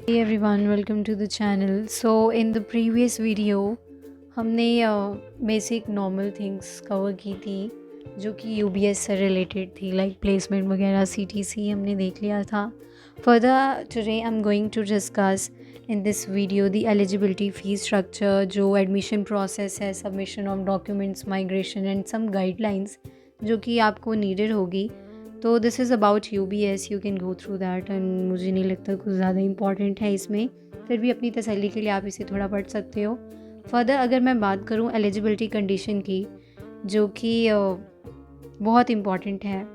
Hey everyone, welcome to the channel. So in the previous video हमने basic normal things cover की थी जो कि यूबीएस से रिलेटेड थी, लाइक प्लेसमेंट वगैरह सीटीसी हमने देख लिया था. Further today I am going to discuss in this video the eligibility fee structure, जो एडमिशन प्रोसेस है, submission of documents, migration and some guidelines जो कि आपको नीडेड होगी. तो this is about UBS, you can go through that and मुझे नहीं लगता कुछ ज़्यादा इंपॉर्टेंट है इसमें. फिर भी अपनी तसल्ली के लिए आप इसे थोड़ा पढ़ सकते हो. फर्दर अगर मैं बात करूँ एलिजिबिलिटी कंडीशन की, जो कि बहुत इम्पॉर्टेंट है.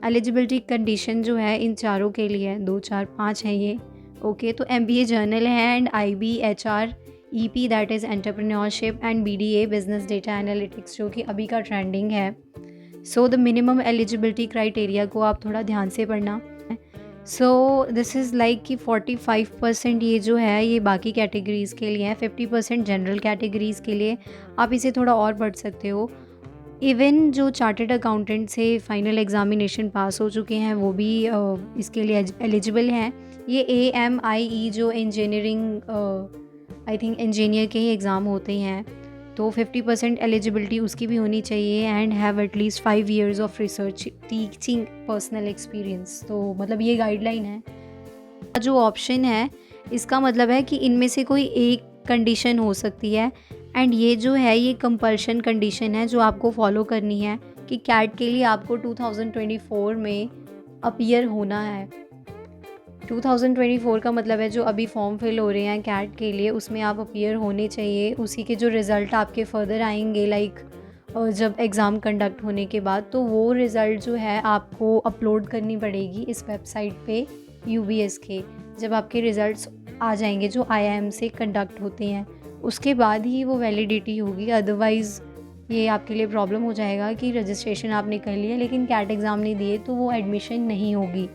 एलिजिबिलिटी कंडीशन जो है इन चारों के लिए है, 2 4 5 हैं ये. ओके, तो एमबीए जर्नल है and IB HR EP that is entrepreneurship and BDA business data analytics जो कि अभी का ट्रेंडिंग है. So the minimum eligibility criteria को आप थोड़ा ध्यान से पढ़ना. सो दिस इज़ लाइक कि 45% ये जो है ये बाकी कैटेगरीज़ के लिए है, 50% जनरल कैटेगरीज़ के लिए. आप इसे थोड़ा और पढ़ सकते हो. इवन जो चार्टर्ड अकाउंटेंट से फाइनल एग्जामिनेशन पास हो चुके हैं वो भी इसके लिए एलिजिबल हैं. ये AMIE जो इंजीनियरिंग, आई थिंक इंजीनियर के ही एग्ज़ाम होते हैं, तो 50% एलिजिबिलिटी उसकी भी होनी चाहिए and have at least 5 years of research teaching personal experience. तो मतलब ये गाइडलाइन है. जो ऑप्शन है इसका मतलब है कि इनमें से कोई एक कंडीशन हो सकती है एंड ये जो है ये कंपल्शन कंडीशन है जो आपको फॉलो करनी है कि कैट के लिए आपको 2024 में अपीयर होना है. 2024 का मतलब है जो अभी फॉर्म फिल हो रहे हैं कैट के लिए, उसमें आप अपीयर होने चाहिए. उसी के जो रिज़ल्ट आपके फर्दर आएंगे लाइक जब एग्ज़ाम कंडक्ट होने के बाद, तो वो रिज़ल्ट जो है आपको अपलोड करनी पड़ेगी इस वेबसाइट पे यूबीएस के. जब आपके रिज़ल्ट्स आ जाएंगे जो आईआईएम से कंडक्ट होते हैं, उसके बाद ही वो वैलिडिटी होगी. अदरवाइज़ ये आपके लिए प्रॉब्लम हो जाएगा कि रजिस्ट्रेशन आपने कर लिया लेकिन कैट एग्ज़ाम नहीं दिए तो वो एडमिशन नहीं होगी.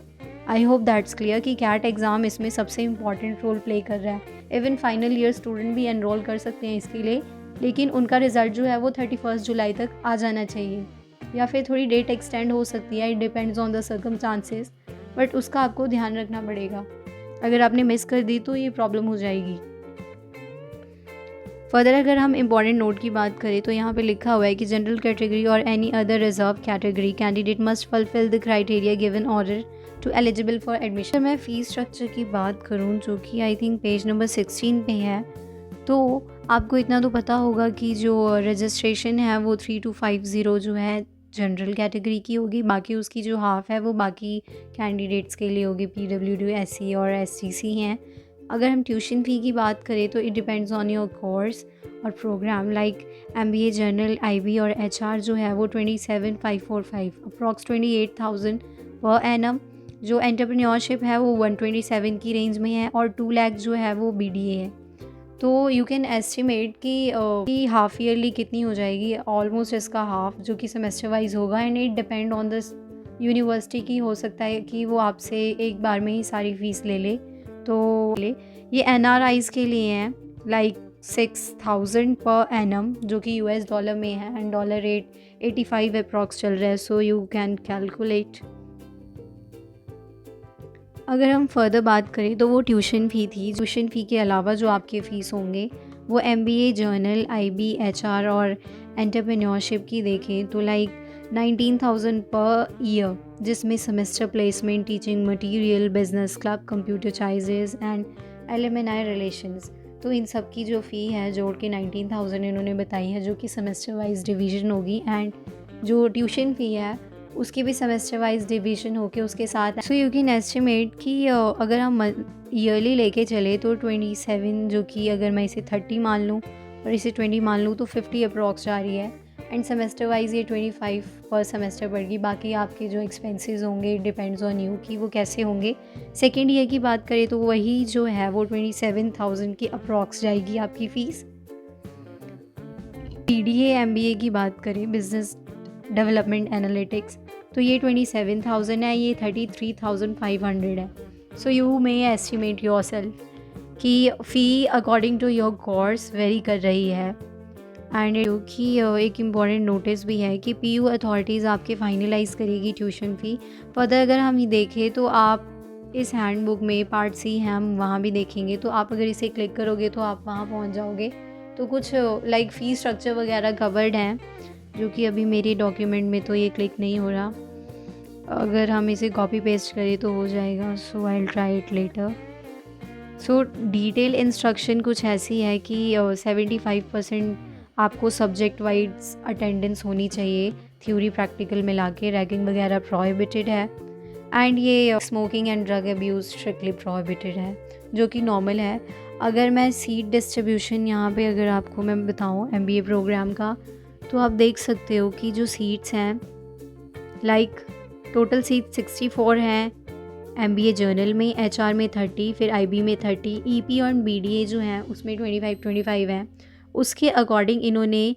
आई होप दैट्स क्लियर कि कैट एग्ज़ाम इसमें सबसे इम्पॉर्टेंट रोल प्ले कर रहा है. इवन फाइनल ईयर स्टूडेंट भी एनरोल कर सकते हैं इसके लिए, लेकिन उनका रिज़ल्ट जो है वो 31 जुलाई तक आ जाना चाहिए, या फिर थोड़ी डेट एक्सटेंड हो सकती है. It depends on the circumstances, but उसका आपको ध्यान रखना पड़ेगा. अगर आपने मिस कर दी तो ये प्रॉब्लम हो जाएगी. फर्दर अगर हम इंपॉर्टेंट नोट की बात करें तो यहाँ पे लिखा हुआ है कि जनरल कैटेगरी और any other reserve category candidate must fulfil the criteria given order to eligible for admission. मैं फ़ीस स्ट्रक्चर की बात करूँ जो कि आई थिंक पेज नंबर 16 पे है, तो आपको इतना तो पता होगा कि जो रजिस्ट्रेशन है वो 3250 जो है जनरल कैटेगरी की होगी. बाकी उसकी जो हाफ है वो बाकी कैंडिडेट्स के लिए होगी, PWD, SC और STC हैं. अगर हम ट्यूशन फ़ी की बात करें तो it depends on your course और programme. Like MBA general IB और HR जो है वो 27,545 अप्रॉक्स 28,000 पर एनम. जो एंटरप्रेन्योरशिप है वो 127 की रेंज में है और 2 लाख जो है वो BDA है. तो यू कैन एस्टिमेट कि हाफ ईयरली कितनी हो जाएगी. ऑलमोस्ट इसका हाफ जो कि सेमेस्टर वाइज होगा and it depend on the university की. हो सकता है कि वो आपसे एक बार में ही सारी फीस ले ले. तो ये NRIs के लिए हैं, लाइक 6,000 पर एनम जो कि $US में है एंड डॉलर रेट 85 अप्रॉक्स चल रहा है. So you can calculate. अगर हम फर्दर बात करें तो वो ट्यूशन फ़ी थी. ट्यूशन फ़ी के अलावा जो आपके फ़ीस होंगे वो MBA जर्नल IB HR और एंटरप्रेन्योरशिप की देखें तो लाइक 19,000 पर ईयर, जिसमें semester placement, teaching material, business club, computer charges and alumni relations. तो इन सब की जो फ़ी है जोड़ के 19,000 इन्होंने बताई है जो कि सेमेस्टर वाइज डिवीज़न होगी. एंड जो ट्यूशन फ़ी है उसकी भी सेमेस्टर वाइज डिवीज़न होके उसके साथ. सो यू कैन एस्टिमेट कि अगर हम ईयरली लेके चले तो 27, जो कि अगर मैं इसे 30 मान लूँ और इसे 20 मान लूँ तो 50 अप्रॉक्स जा रही है. एंड सेमेस्टर वाइज ये 25 पर सेमेस्टर पड़ेगी. बाकी आपके जो एक्सपेंसेस होंगे डिपेंड्स ऑन यू कि वो कैसे होंगे. सेकेंड ईयर की बात करें तो वही जो है वो 27,000 की अप्रॉक्स जाएगी आपकी फ़ीस. BDA MBA की बात करें, बिजनेस डेवलपमेंट एनालिटिक्स, तो ये 27,000 है, ये 33,500 है. So you may estimate yourself कि fee according to your course vary कर रही है. एंड कि एक इम्पॉर्टेंट नोटिस भी है कि PU अथॉरिटीज़ आपके फाइनलाइज़ करेगी ट्यूशन फ़ी. फर्दर अगर हम देखें तो आप इस हैंडबुक में पार्ट सी है, हम वहाँ भी देखेंगे। तो आप अगर इसे क्लिक करोगे तो आप वहाँ पहुँच जाओगे। तो कुछ लाइक फ़ी स्ट्रक्चर वगैरह कवर्ड हैं, जो कि अभी मेरे डॉक्यूमेंट में तो ये क्लिक नहीं हो रहा। अगर हम इसे कॉपी पेस्ट करें तो हो जाएगा। So I will try it later. So detail instruction कुछ ऐसी है कि 75% आपको सब्जेक्ट वाइज अटेंडेंस होनी चाहिए, थ्योरी प्रैक्टिकल मिला के। रैगिंग वगैरह प्रोहिबिटेड है, एंड ये smoking and drug abuse strictly prohibited है, जो कि नॉर्मल है। अगर मैं सीट डिस्ट्रीब्यूशन यहाँ पे अगर आपको मैं बताऊँ MBA प्रोग्राम का, तो आप देख सकते हो कि जो सीट्स हैं लाइक टोटल सीट 64 हैं MBA जर्नल में, HR में 30, फिर IB में 30, EP और BDA जो हैं उसमें 25 हैं। उसके अकॉर्डिंग इन्होंने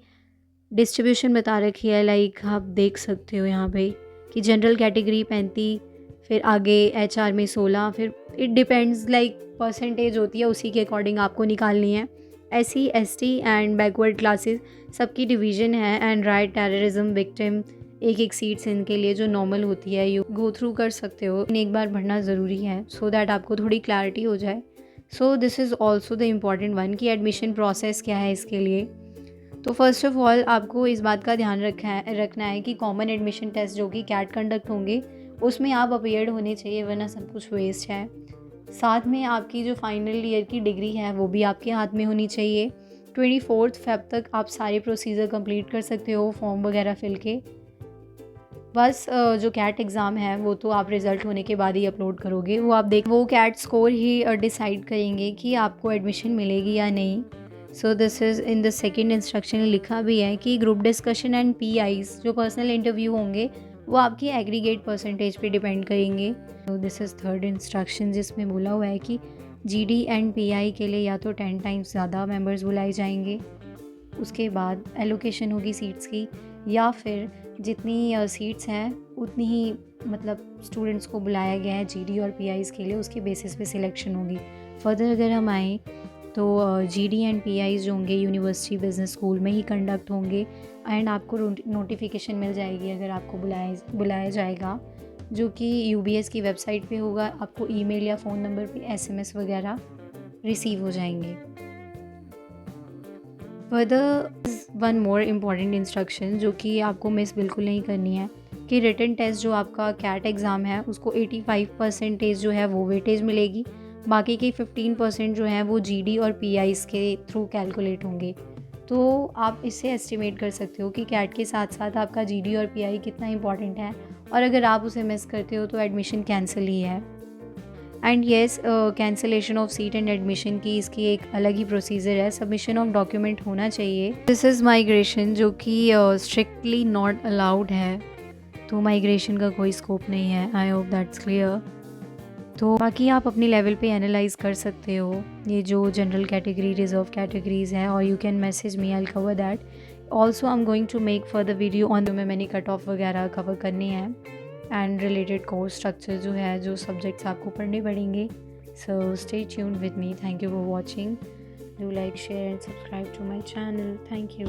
डिस्ट्रीब्यूशन बता रखी है। लाइक आप देख सकते हो यहाँ पे कि जनरल कैटेगरी 35, फिर आगे HR में 16, फिर इट डिपेंड्स लाइक परसेंटेज होती है, उसी के अकॉर्डिंग आपको निकालनी है। SC ST and backward classes सबकी डिवीज़न है। एंड राइट टेररिज्म विक्टिम एक सीट्स इनके लिए जो नॉर्मल होती है, यू गो थ्रू कर सकते हो। एक बार पढ़ना ज़रूरी है सो दैट आपको थोड़ी क्लैरिटी हो जाए। So this is also the important one कि एडमिशन प्रोसेस क्या है इसके लिए। तो फर्स्ट ऑफ ऑल आपको इस बात का ध्यान रखना है कि कॉमन एडमिशन टेस्ट जो कि कैट कंडक्ट होंगे उसमें आप अपेयर्ड होने चाहिए, वरना सब कुछ वेस्ट है। साथ में आपकी जो फाइनल ईयर की डिग्री है वो भी आपके हाथ में होनी चाहिए। 24 फेब तक आप सारे प्रोसीजर कंप्लीट कर सकते हो, फॉर्म वगैरह फिल के। बस जो कैट एग्ज़ाम है वो तो आप रिज़ल्ट होने के बाद ही अपलोड करोगे। वो कैट स्कोर ही डिसाइड करेंगे कि आपको एडमिशन मिलेगी या नहीं। So this is in the second instruction लिखा भी है कि ग्रुप डिस्कशन एंड PIs जो पर्सनल इंटरव्यू होंगे वो आपकी एग्रीगेट परसेंटेज पे डिपेंड करेंगे। तो दिस इज़ थर्ड इंस्ट्रक्शन, जिसमें बोला हुआ है कि GD एंड PI के लिए या तो 10 टाइम्स ज़्यादा मेंबर्स बुलाए जाएंगे, उसके बाद एलोकेशन होगी सीट्स की, या फिर जितनी सीट्स हैं उतनी ही मतलब स्टूडेंट्स को बुलाया गया है GD और PIs के लिए, उसके बेसिस पे सिलेक्शन होगी। फर्दर अगर हम आएँ तो GD एंड PIs जो होंगे यूनिवर्सिटी बिजनेस स्कूल में ही कंडक्ट होंगे। एंड आपको नोटिफिकेशन मिल जाएगी अगर आपको बुलाया जाएगा, जो कि UBS की वेबसाइट पे होगा। आपको ईमेल या फ़ोन नंबर पे SMS वगैरह रिसीव हो जाएंगे। Further one more important instruction जो कि आपको मिस बिल्कुल नहीं करनी है कि रिटन टेस्ट जो आपका कैट एग्ज़ाम है उसको 85% जो है वो वेटेज मिलेगी, बाकी के 15% जो है वो GD और PIs के थ्रू कैलकुलेट होंगे। तो आप इससे एस्टिमेट कर सकते हो कि कैट के साथ साथ आपका GD और PI कितना इंपॉर्टेंट है, और अगर आप उसे मिस करते हो तो एडमिशन कैंसिल ही है। And yes, cancellation of seat and admission की इसकी एक अलग ही प्रोसीजर है। सबमिशन ऑफ डॉक्यूमेंट होना चाहिए। दिस इज़ माइग्रेशन जो कि स्ट्रिक्टली नॉट अलाउड है, तो माइग्रेशन का कोई स्कोप नहीं है। I hope that's clear. तो बाकी आप अपने लेवल पे एनालाइज कर सकते हो ये जो जनरल कैटेगरी, रिजर्व कैटेगरीज़ हैं, और you can message me, I will cover that. Also I am going to make further video on में मैंने कट ऑफ वगैरह कवर करनी है, एंड रिलेटेड कोर्स स्ट्रक्चर जो है, जो सब्जेक्ट्स आपको पढ़ने पड़ेंगे। So stay tuned with me. Thank you for watching. Do like, share and subscribe to my channel. Thank you.